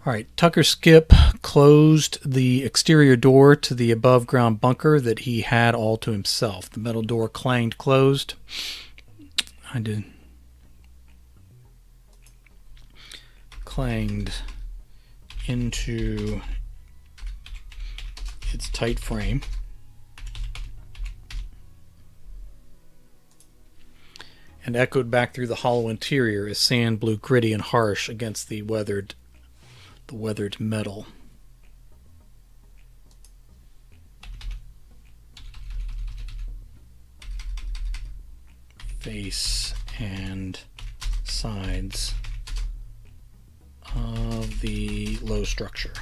All right, Tucker Skip closed the exterior door to the above ground bunker that he had all to himself. The metal door clanged closed. I did. Clanged into its tight frame. And echoed back through the hollow interior as sand blew gritty and harsh against the weathered metal. Face and sides of the low structure.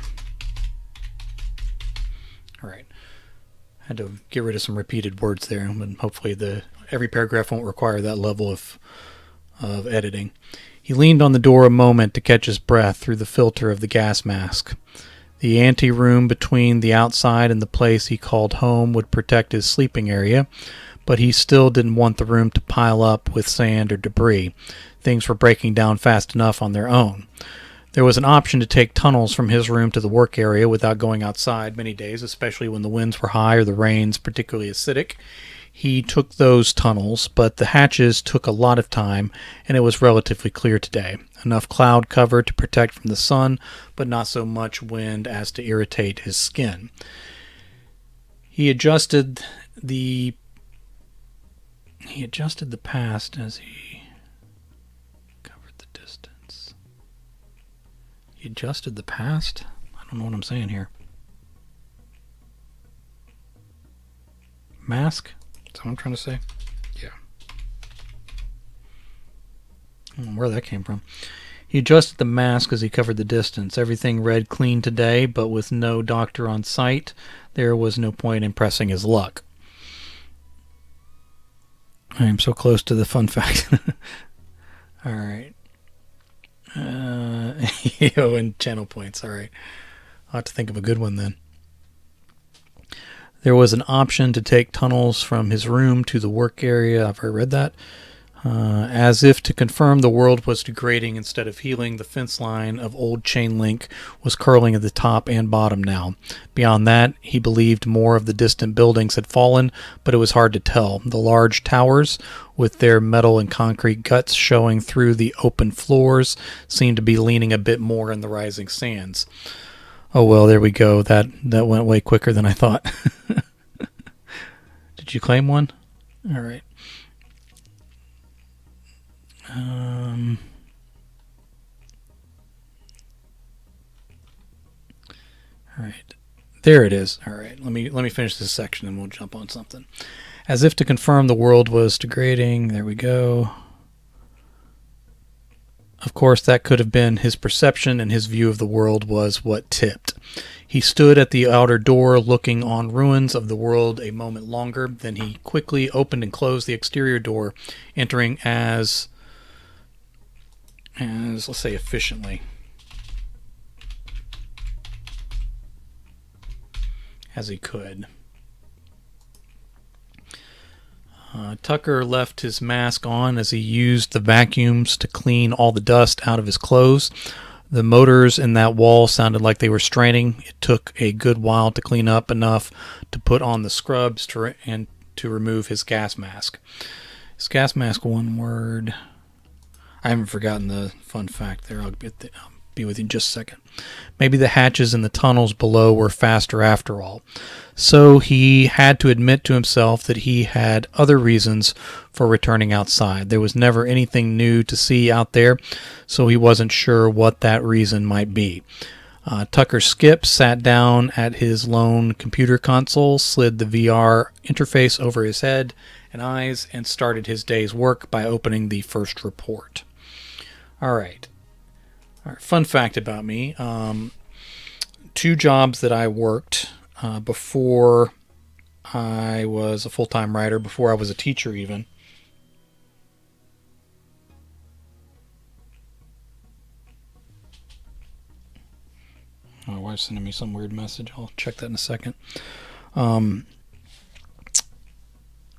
All right. Had to get rid of some repeated words there, and hopefully every paragraph won't require that level of editing. He leaned on the door a moment to catch his breath through the filter of the gas mask. The anteroom between the outside and the place he called home would protect his sleeping area, but he still didn't want the room to pile up with sand or debris. Things were breaking down fast enough on their own. There was an option to take tunnels from his room to the work area without going outside many days, especially when the winds were high or the rains particularly acidic. He took those tunnels, but the hatches took a lot of time, and it was relatively clear today. Enough cloud cover to protect from the sun, but not so much wind as to irritate his skin. He adjusted the past as he covered the distance. He adjusted the past? I don't know what I'm saying here. Mask? Is that what I'm trying to say? Yeah. I don't know where that came from. He adjusted the mask as he covered the distance. Everything read clean today, but with no doctor on site, there was no point in pressing his luck. I am so close to the fun fact. All right. And channel points. All right. I'll have to think of a good one then. There was an option to take tunnels from his room to the work area. I've already read that. As if to confirm the world was degrading instead of healing, the fence line of old chain link was curling at the top and bottom now. Beyond that, he believed more of the distant buildings had fallen, but it was hard to tell. The large towers, with their metal and concrete guts showing through the open floors, seemed to be leaning a bit more in the rising sands. Oh, well, there we go. That went way quicker than I thought. Did you claim one? All right. All right. There it is. All right. Let me finish this section and we'll jump on something. As if to confirm the world was degrading. There we go. Of course, that could have been his perception, and his view of the world was what tipped. He stood at the outer door looking on ruins of the world a moment longer. Then he quickly opened and closed the exterior door, entering as let's say efficiently as he could. Tucker left his mask on as he used the vacuums to clean all the dust out of his clothes. The motors in that wall sounded like they were straining. It took a good while to clean up enough to put on the scrubs and to remove his gas mask. His gas mask, one word. I haven't forgotten the fun fact there. I'll be with you in just a second. Maybe the hatches in the tunnels below were faster after all. So he had to admit to himself that he had other reasons for returning outside. There was never anything new to see out there, so he wasn't sure what that reason might be. Tucker Skip sat down at his lone computer console, slid the VR interface over his head and eyes, and started his day's work by opening the first report. All right. Fun fact about me. 2 jobs that I worked before I was a full-time writer, before I was a teacher even. My wife's sending me some weird message. I'll check that in a second.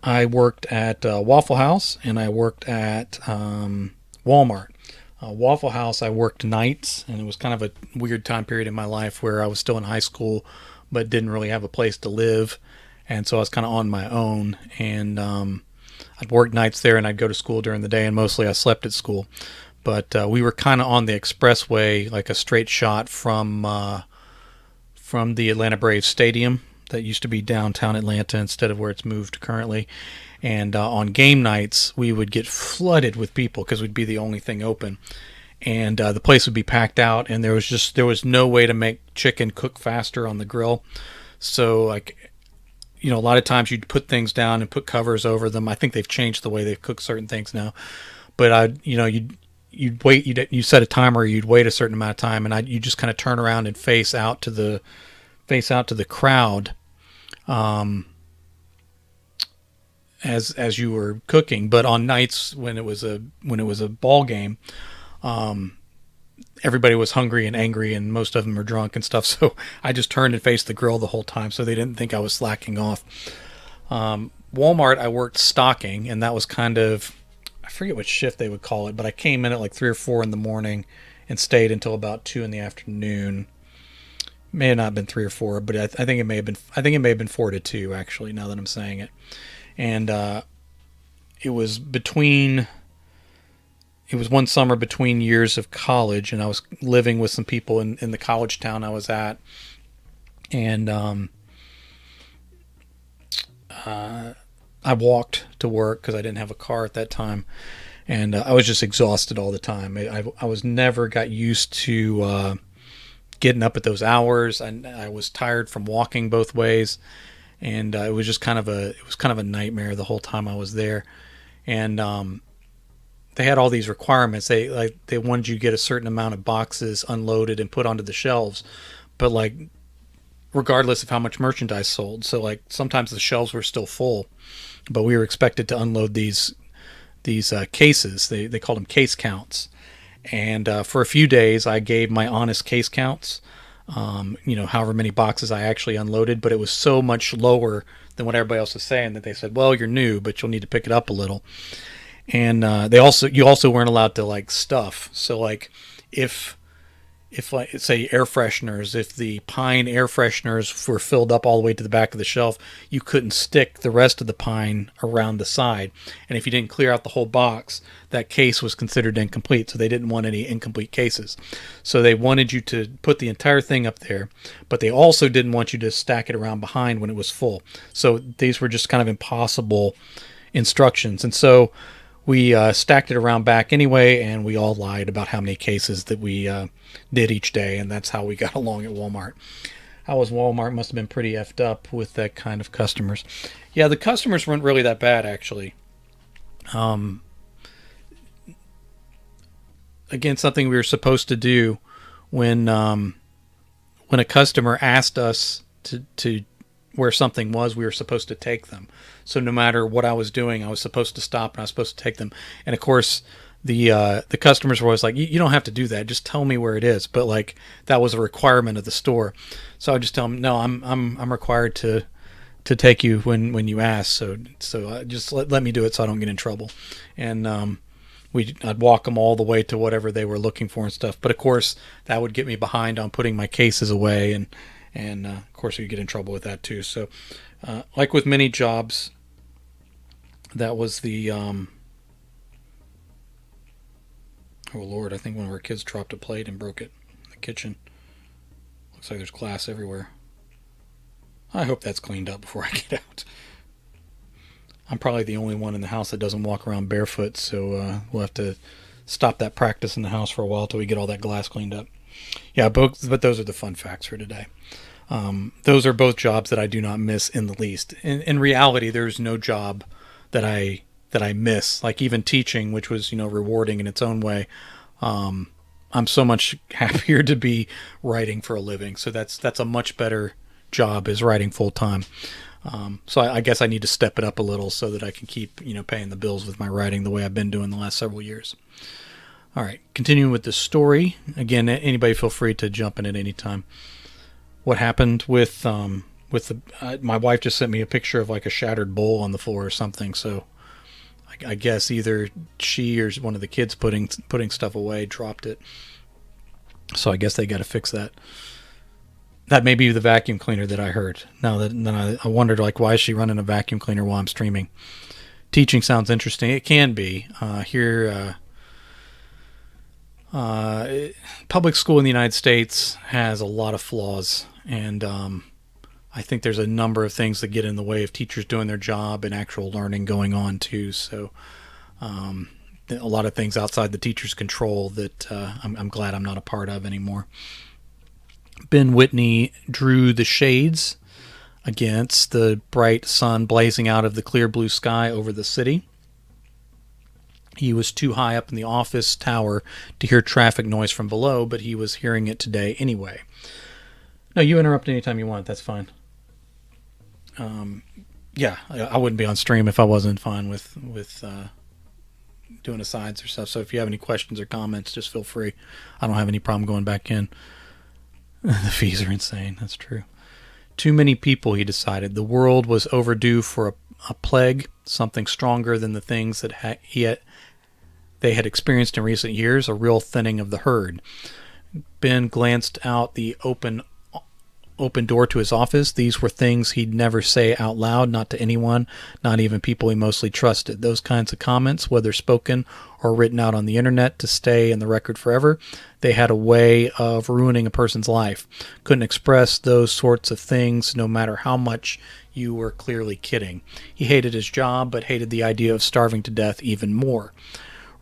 I worked at Waffle House, and I worked at Walmart. Waffle House, I worked nights, and it was kind of a weird time period in my life where I was still in high school, but didn't really have a place to live, and so I was kind of on my own. And I'd work nights there, and I'd go to school during the day, and mostly I slept at school. But we were kind of on the expressway, like a straight shot from the Atlanta Braves Stadium that used to be downtown Atlanta instead of where it's moved currently. And on game nights, we would get flooded with people because we'd be the only thing open. And the place would be packed out, and there was no way to make chicken cook faster on the grill. So, like, a lot of times you'd put things down and put covers over them. I think they've changed the way they cook certain things now. But you'd wait. You set a timer. You'd wait a certain amount of time, and you just kind of turn around and face out to the crowd. As you were cooking. But on nights when it was a ball game, everybody was hungry and angry, and most of them were drunk and stuff. So I just turned and faced the grill the whole time, so they didn't think I was slacking off. Walmart, I worked stocking, and that was kind of, I forget what shift they would call it, but I came in at like 3 or 4 in the morning and stayed until about 2 in the afternoon. May have not been 3 or 4, but I think it may have been. I think it may have been 4 to 2 actually. Now that I'm saying it. And it was one summer between years of college, and I was living with some people in the college town I was at. And I walked to work because I didn't have a car at that time. And I was just exhausted all the time. I was never got used to getting up at those hours. I was tired from walking both ways. And it was kind of a nightmare the whole time I was there. And they had all these requirements. They wanted you to get a certain amount of boxes unloaded and put onto the shelves, but like regardless of how much merchandise sold. So like sometimes the shelves were still full, but we were expected to unload these cases. They called them case counts. And for a few days, I gave my honest case counts. However many boxes I actually unloaded, but it was so much lower than what everybody else was saying that they said, well, you're new, but you'll need to pick it up a little. And you also weren't allowed to like stuff. So like if like say air fresheners, if the Pine air fresheners were filled up all the way to the back of the shelf, you couldn't stick the rest of the Pine around the side. And if you didn't clear out the whole box, that case was considered incomplete. So they didn't want any incomplete cases. So they wanted you to put the entire thing up there, but they also didn't want you to stack it around behind when it was full. So these were just kind of impossible instructions. And so we stacked it around back anyway, and we all lied about how many cases that we did each day, and that's how we got along at Walmart. How was Walmart? Must have been pretty effed up with that kind of customers. Yeah, the customers weren't really that bad, actually. Again, something we were supposed to do when a customer asked us to where something was, we were supposed to take them. So no matter what I was doing, I was supposed to stop and I was supposed to take them. And of course, the customers were always like, you don't have to do that. Just tell me where it is. But like that was a requirement of the store. So I just tell them, no, I'm required to take you when you ask. So just let me do it so I don't get in trouble. And I'd walk them all the way to whatever they were looking for and stuff. But of course, that would get me behind on putting my cases away, and of course we get in trouble with that too. So like with many jobs, that was the oh Lord, I think one of our kids dropped a plate and broke it in the kitchen. Looks like there's glass everywhere. I hope that's cleaned up before I get out. I'm probably the only one in the house that doesn't walk around barefoot, so we'll have to stop that practice in the house for a while till we get all that glass cleaned up. Yeah, but those are the fun facts for today. Those are both jobs that I do not miss in the least. In reality, there's no job that I miss. Like even teaching, which was rewarding in its own way. I'm so much happier to be writing for a living. So that's a much better job, is writing full time. So I guess I need to step it up a little so that I can keep paying the bills with my writing the way I've been doing the last several years. All right, continuing with the story. Again, anybody feel free to jump in at any time. What happened with my wife just sent me a picture of like a shattered bowl on the floor or something. So I guess either she or one of the kids putting stuff away dropped it. So I guess they got to fix that. That may be the vacuum cleaner that I heard. Now that then I wondered, like, why is she running a vacuum cleaner while I'm streaming? Teaching sounds interesting. It can be. Public school in the United States has a lot of flaws, and I think there's a number of things that get in the way of teachers doing their job and actual learning going on too. So a lot of things outside the teacher's control that I'm glad I'm not a part of anymore. Ben Whitney drew the shades against the bright sun blazing out of the clear blue sky over the city. He was too high up in the office tower to hear traffic noise from below, but he was hearing it today anyway. No, you interrupt anytime you want. That's fine. Yeah, I wouldn't be on stream if I wasn't fine with doing asides or stuff. So if you have any questions or comments, just feel free. I don't have any problem going back in. The fees are insane. That's true. Too many people, he decided. The world was overdue for a plague, something stronger than the things that they had experienced in recent years, a real thinning of the herd. Ben glanced out the open door to his office. These were things he'd never say out loud, not to anyone, not even people he mostly trusted. Those kinds of comments, whether spoken or written out on the internet to stay in the record forever, they had a way of ruining a person's life. Couldn't express those sorts of things no matter how much you were clearly kidding. He hated his job, but hated the idea of starving to death even more.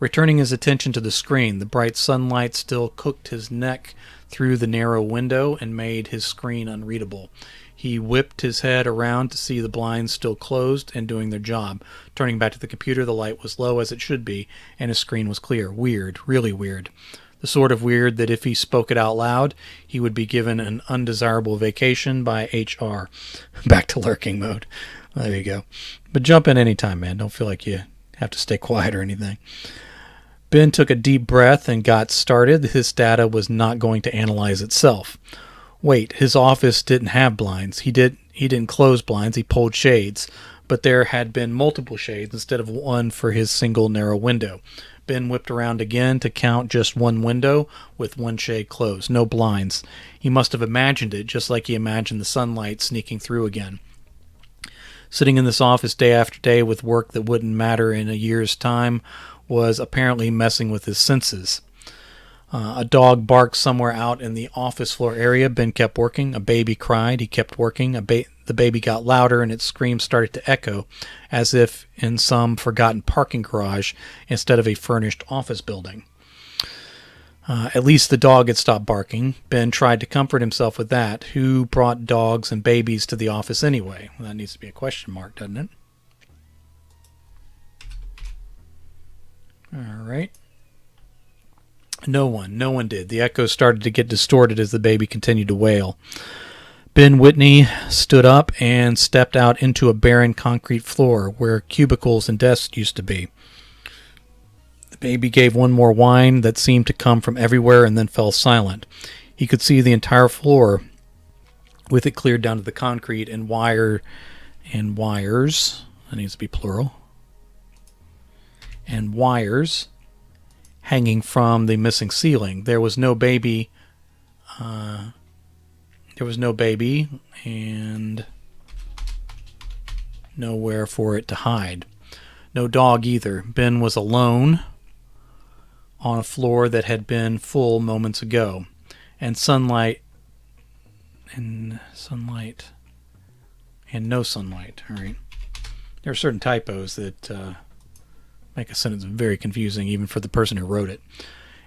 Returning his attention to the screen, the bright sunlight still cooked his neck through the narrow window and made his screen unreadable. He whipped his head around to see the blinds still closed and doing their job. Turning back to the computer, the light was low as it should be, and his screen was clear. Weird, really weird. The sort of weird that if he spoke it out loud, he would be given an undesirable vacation by HR. Back to lurking mode. There you go. But jump in anytime, man. Don't feel like you have to stay quiet or anything. Ben took a deep breath and got started. His data was not going to analyze itself. Wait, his office didn't have blinds. He didn't close blinds. He pulled shades. But there had been multiple shades instead of one for his single narrow window. Ben whipped around again to count just one window with one shade closed. No blinds. He must have imagined it, just like he imagined the sunlight sneaking through again. Sitting in this office day after day with work that wouldn't matter in a year's time was apparently messing with his senses. A dog barked somewhere out in the office floor area. Ben kept working. A baby cried. He kept working. The baby got louder, and its screams started to echo, as if in some forgotten parking garage instead of a furnished office building. At least the dog had stopped barking. Ben tried to comfort himself with that. Who brought dogs and babies to the office anyway? Well, that needs to be a question mark, doesn't it? All right. No one did. The echoes started to get distorted as the baby continued to wail. Ben Whitney stood up and stepped out into a barren concrete floor where cubicles and desks used to be. The baby gave one more whine that seemed to come from everywhere and then fell silent. He could see the entire floor with it cleared down to the concrete and wires. That needs to be plural. And wires hanging from the missing ceiling. There was no baby. And nowhere for it to hide. No dog either. Ben was alone on a floor that had been full moments ago. And sunlight. And no sunlight. All right. There are certain typos that make a sentence very confusing even for the person who wrote it.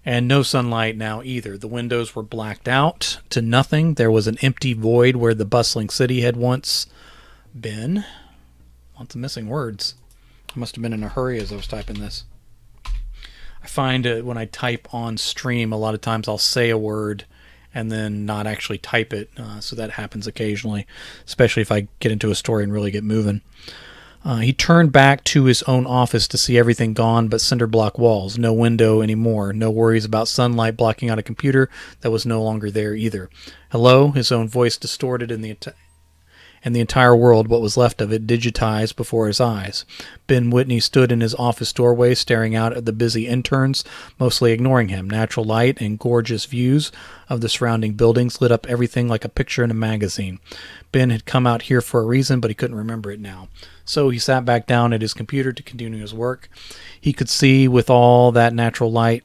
And no sunlight now either. The windows were blacked out to nothing. There was an empty void where the bustling city had once been. Lots of missing words. I must have been in a hurry as I was typing this. I find when I type on stream, a lot of times I'll say a word and then not actually type it. So that happens occasionally, especially if I get into a story and really get moving. He turned back to his own office to see everything gone but cinder block walls. No window anymore. No worries about sunlight blocking out a computer that was no longer there either. Hello? His own voice distorted in the and the entire world, what was left of it, digitized before his eyes. Ben Whitney stood in his office doorway, staring out at the busy interns, mostly ignoring him. Natural light and gorgeous views of the surrounding buildings lit up everything like a picture in a magazine. Ben had come out here for a reason, but he couldn't remember it now. So he sat back down at his computer to continue his work. He could see with all that natural light.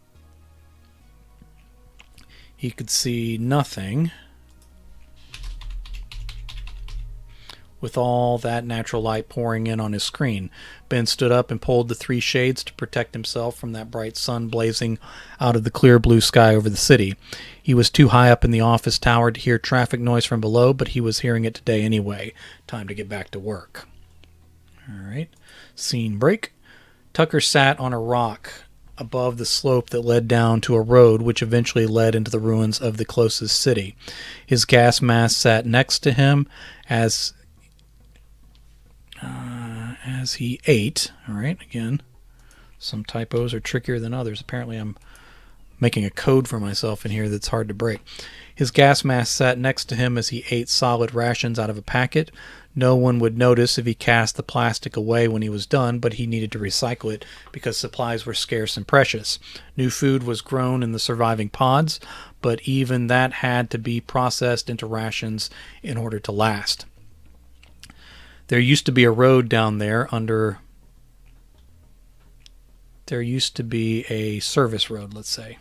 He could see nothing with all that natural light pouring in on his screen. Ben stood up and pulled the 3 shades to protect himself from that bright sun blazing out of the clear blue sky over the city. He was too high up in the office tower to hear traffic noise from below, but he was hearing it today anyway. Time to get back to work. All right. Scene break. Tucker sat on a rock above the slope that led down to a road which eventually led into the ruins of the closest city. His gas mask sat next to him as he ate. All right, again, some typos are trickier than others. Apparently I'm making a code for myself in here that's hard to break. His gas mask sat next to him as he ate solid rations out of a packet. No one would notice if he cast the plastic away when he was done, but he needed to recycle it because supplies were scarce and precious. New food was grown in the surviving pods, but even that had to be processed into rations in order to last. There used to be a road down there under... There used to be a service road, let's say.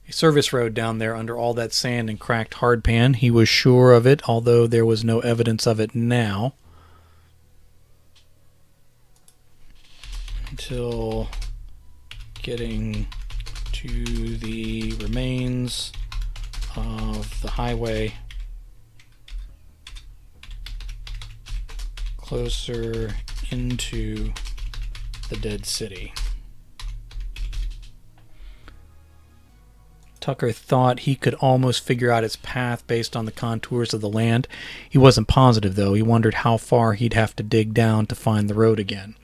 A service road down there under all that sand and cracked hardpan. He was sure of it, although there was no evidence of it now. Until getting to the remains of the highway closer into the dead city. Tucker thought he could almost figure out its path based on the contours of the land. He wasn't positive, though. He wondered how far he'd have to dig down to find the road again.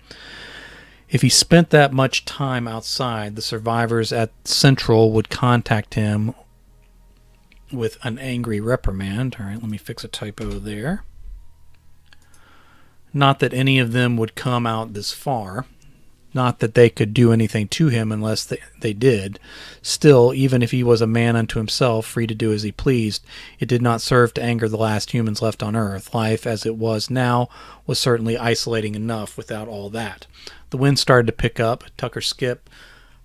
If he spent that much time outside, the survivors at Central would contact him with an angry reprimand. All right, let me fix a typo there. Not that any of them would come out this far. Not that they could do anything to him unless they did. Still, even if he was a man unto himself, free to do as he pleased, it did not serve to anger the last humans left on Earth. Life, as it was now, was certainly isolating enough without all that. The wind started to pick up. Tucker Skip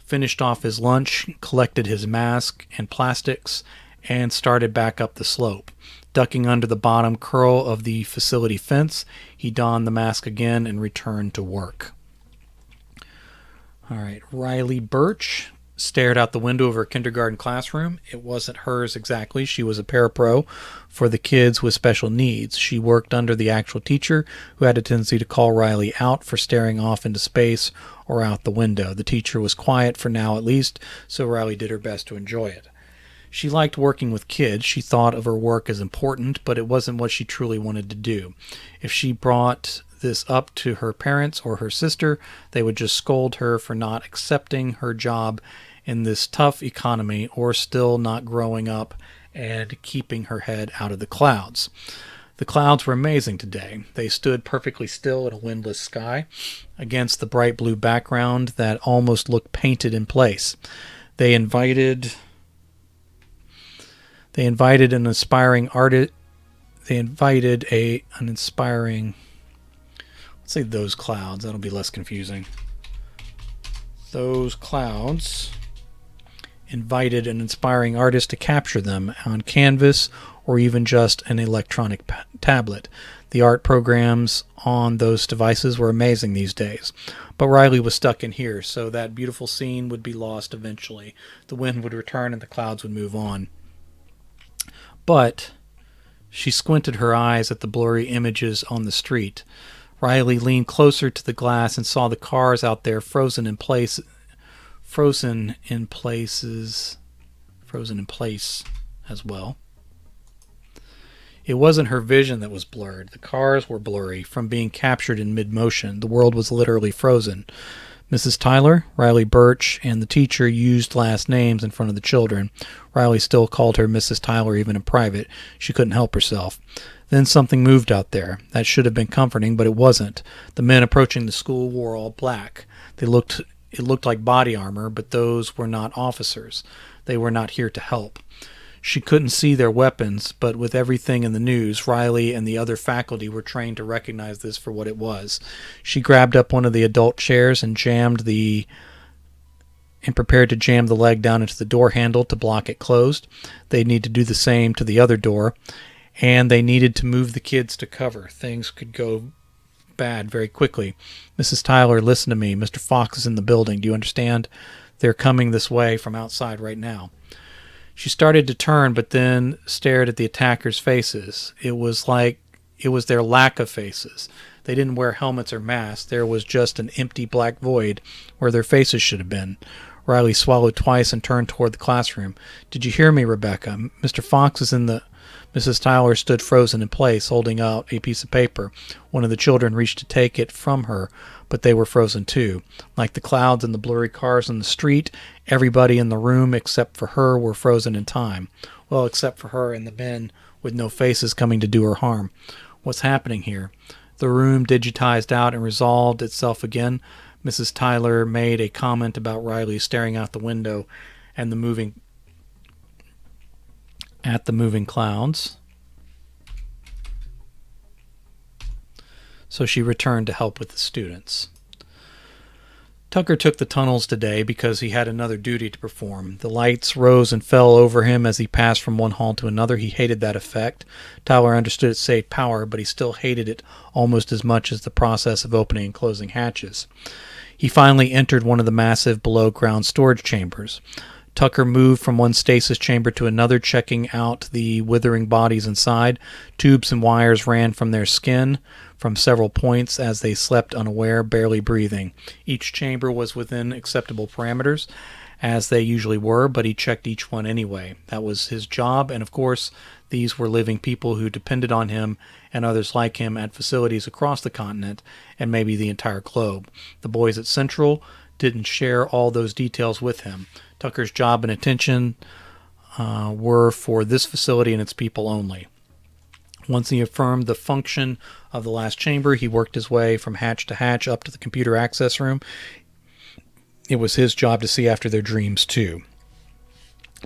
finished off his lunch, collected his mask and plastics, and started back up the slope. Ducking under the bottom curl of the facility fence, he donned the mask again and returned to work. All right, Riley Birch stared out the window of her kindergarten classroom. It wasn't hers exactly. She was a parapro for the kids with special needs. She worked under the actual teacher, who had a tendency to call Riley out for staring off into space or out the window. The teacher was quiet for now at least, so Riley did her best to enjoy it. She liked working with kids. She thought of her work as important, but it wasn't what she truly wanted to do. If she brought this up to her parents or her sister, they would just scold her for not accepting her job in this tough economy or still not growing up and keeping her head out of the clouds. The clouds were amazing today. They stood perfectly still in a windless sky against the bright blue background that almost looked painted in place. They invited an inspiring artist. They invited an inspiring... Let's say those clouds. That'll be less confusing. Those clouds invited an inspiring artist to capture them on canvas or even just an electronic tablet. The art programs on those devices were amazing these days. But Riley was stuck in here, so that beautiful scene would be lost eventually. The wind would return and the clouds would move on. But she squinted her eyes at the blurry images on the street. Riley leaned closer to the glass and saw the cars out there frozen in place as well. It wasn't her vision that was blurred. The cars were blurry from being captured in mid-motion. The world was literally frozen. Mrs. Tyler, Riley Birch, and the teacher used last names in front of the children. Riley still called her Mrs. Tyler even in private. She couldn't help herself. Then something moved out there. That should have been comforting, but it wasn't. The men approaching the school wore all black. It looked like body armor, but those were not officers. They were not here to help. She couldn't see their weapons, but with everything in the news, Riley and the other faculty were trained to recognize this for what it was. She grabbed up one of the adult chairs and prepared to jam the leg down into the door handle to block it closed. They'd need to do the same to the other door, and they needed to move the kids to cover. Things could go bad very quickly. Mrs. Tyler, listen to me. Mr. Fox is in the building. Do you understand? They're coming this way from outside right now. She started to turn, but then stared at the attackers' faces. It was their lack of faces. They didn't wear helmets or masks. There was just an empty black void where their faces should have been. Riley swallowed twice and turned toward the classroom. Did you hear me, Rebecca? Mr. Fox is in the... Mrs. Tyler stood frozen in place, holding out a piece of paper. One of the children reached to take it from her, but they were frozen too. Like the clouds and the blurry cars on the street, everybody in the room except for her were frozen in time. Well, except for her and the men with no faces coming to do her harm. What's happening here? The room digitized out and resolved itself again. Mrs. Tyler made a comment about Riley staring out the window and the moving clouds. So she returned to help with the students. Tucker took the tunnels today because he had another duty to perform. The lights rose and fell over him as he passed from one hall to another. He hated that effect. Tyler understood its saved power, but he still hated it almost as much as the process of opening and closing hatches. He finally entered one of the massive below-ground storage chambers. Tucker moved from one stasis chamber to another, checking out the withering bodies inside. Tubes and wires ran from their skin from several points as they slept unaware, barely breathing. Each chamber was within acceptable parameters, as they usually were, but he checked each one anyway. That was his job, and of course, these were living people who depended on him and others like him at facilities across the continent and maybe the entire globe. The boys at Central didn't share all those details with him. Tucker's job and attention were for this facility and its people only. Once he affirmed the function of the last chamber, he worked his way from hatch to hatch up to the computer access room. It was his job to see after their dreams, too.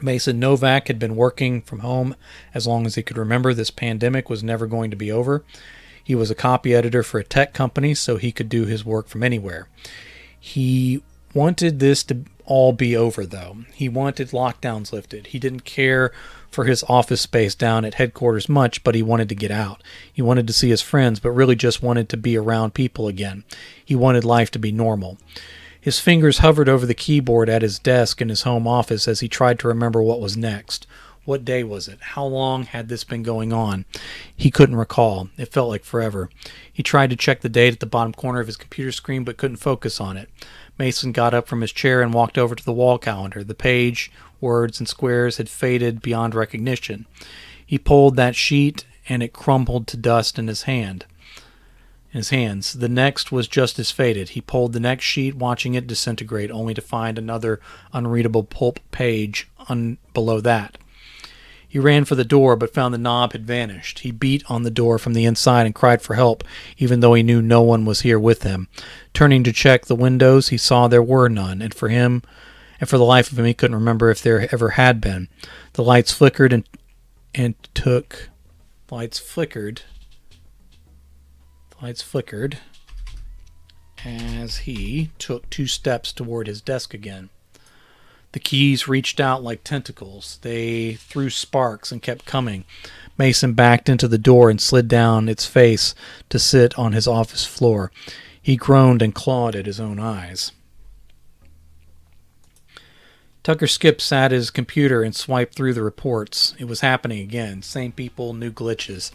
Mason Novak had been working from home as long as he could remember. This pandemic was never going to be over. He was a copy editor for a tech company, so he could do his work from anywhere. He wanted this to all be over, though. He wanted lockdowns lifted. He didn't care for his office space down at headquarters much, but he wanted to get out. He wanted to see his friends, but really just wanted to be around people again. He wanted life to be normal. His fingers hovered over the keyboard at his desk in his home office as he tried to remember what was next. What day was it? How long had this been going on? He couldn't recall. It felt like forever. He tried to check the date at the bottom corner of his computer screen, but couldn't focus on it. Mason got up from his chair and walked over to the wall calendar. The page, words, and squares had faded beyond recognition. He pulled that sheet, and it crumbled to dust in his hands. The next was just as faded. He pulled the next sheet, watching it disintegrate, only to find another unreadable pulp page below that. He ran for the door, but found the knob had vanished. He beat on the door from the inside and cried for help, even though he knew no one was here with him. Turning to check the windows, he saw there were none, and for the life of him, he couldn't remember if there ever had been. The lights flickered as he took 2 steps toward his desk again. The keys reached out like tentacles. They threw sparks and kept coming. Mason backed into the door and slid down its face to sit on his office floor. He groaned and clawed at his own eyes. Tucker Skip sat at his computer and swiped through the reports. It was happening again. Same people, new glitches.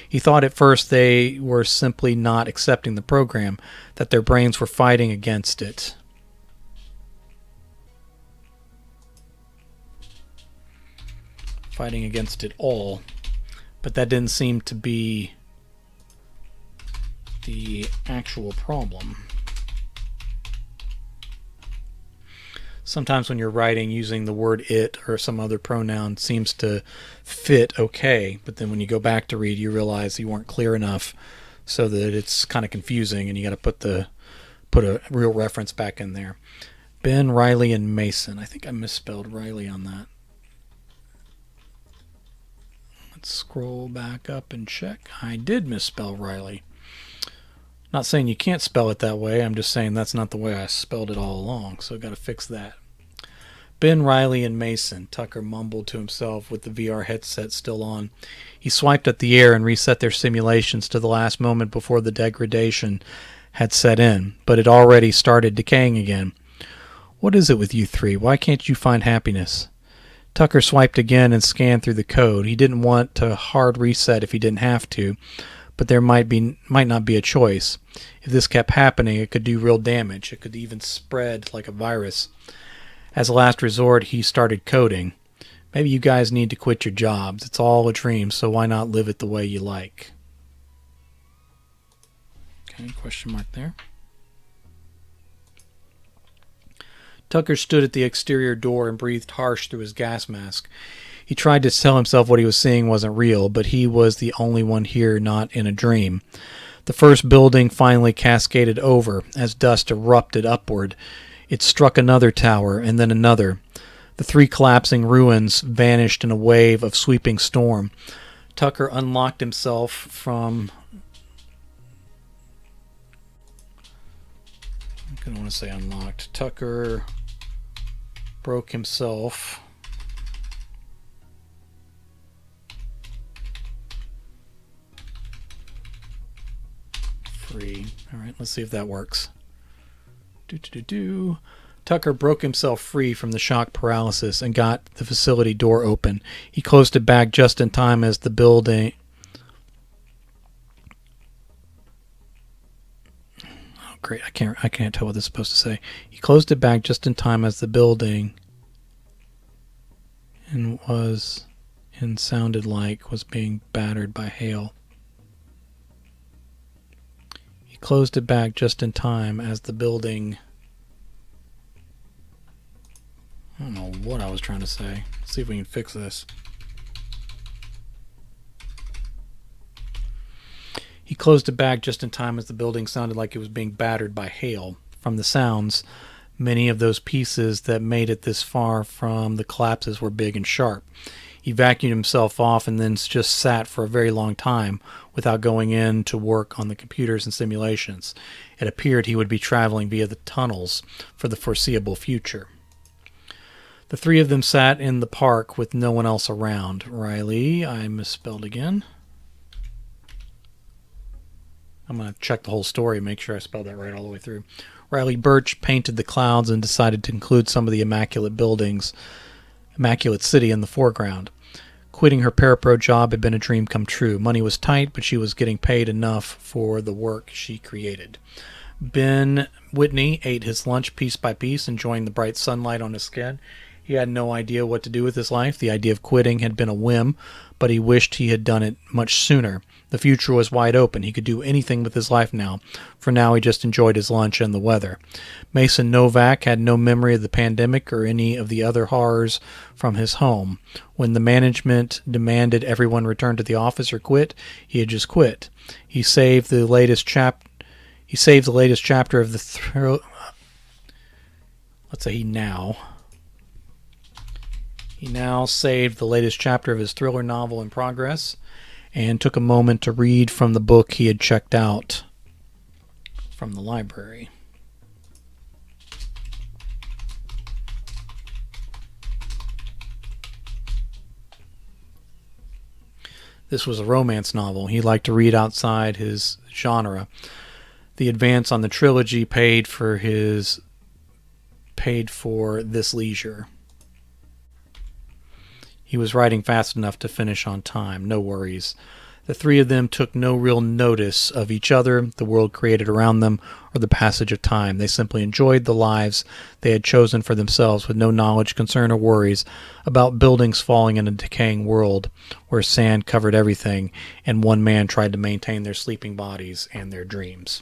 He thought at first they were simply not accepting the program, that their brains were fighting against it. Fighting against it all. But that didn't seem to be the actual problem. Sometimes when you're writing, using the word it or some other pronoun seems to fit okay, but then when you go back to read, you realize you weren't clear enough, so that it's kind of confusing, and you got to put a real reference back in there. Ben, Riley, and Mason. I think I misspelled Riley on that. Let's scroll back up and check. I did misspell Riley. Not saying you can't spell it that way. I'm just saying that's not the way I spelled it all along, so I've got to fix that. Ben, Riley, and Mason. Tucker mumbled to himself with the VR headset still on. He swiped at the air and reset their simulations to the last moment before the degradation had set in, but it already started decaying again. What is it with you three? Why can't you find happiness? Tucker swiped again and scanned through the code. He didn't want to hard reset if he didn't have to, but there might not be a choice. If this kept happening, it could do real damage. It could even spread like a virus. As a last resort, he started coding. Maybe you guys need to quit your jobs. It's all a dream, so why not live it the way you like? Okay, question mark there. Tucker stood at the exterior door and breathed harsh through his gas mask. He tried to tell himself what he was seeing wasn't real, but he was the only one here not in a dream. The first building finally cascaded over as dust erupted upward. It struck another tower and then another. The three collapsing ruins vanished in a wave of sweeping storm. Tucker unlocked himself from... I don't want to say unlocked. Tucker broke himself free. All right, let's see if that works. Tucker broke himself free from the shock paralysis and got the facility door open. He closed it back just in time as the building... Oh, great. I can't tell what this is supposed to say. He closed it back just in time as the building sounded like was being battered by hail. He closed it back just in time as the building... I don't know what I was trying to say. Let's see if we can fix this. He closed it back just in time as the building sounded like it was being battered by hail. From the sounds, many of those pieces that made it this far from the collapses were big and sharp. He vacuumed himself off and then just sat for a very long time without going in to work on the computers and simulations. It appeared he would be traveling via the tunnels for the foreseeable future. The three of them sat in the park with no one else around. Riley, I misspelled again. I'm going to check the whole story and make sure I spelled that right all the way through. Riley Birch painted the clouds and decided to include some of the immaculate city in the foreground. Quitting her parapro job had been a dream come true. Money was tight, but she was getting paid enough for the work she created. Ben Whitney ate his lunch piece by piece, enjoying the bright sunlight on his skin. He had no idea what to do with his life. The idea of quitting had been a whim, but he wished he had done it much sooner. The future was wide open. He could do anything with his life now. For now, he just enjoyed his lunch and the weather. Mason Novak had no memory of the pandemic or any of the other horrors from his home. When the management demanded everyone return to the office or quit, he had just quit. He saved the latest chapter of the He now saved the latest chapter of his thriller novel in progress and took a moment to read from the book he had checked out from the library. This was a romance novel. He liked to read outside his genre. The advance on the trilogy paid for this leisure. He was writing fast enough to finish on time, no worries. The three of them took no real notice of each other, the world created around them, or the passage of time. They simply enjoyed the lives they had chosen for themselves with no knowledge, concern, or worries about buildings falling in a decaying world where sand covered everything and one man tried to maintain their sleeping bodies and their dreams.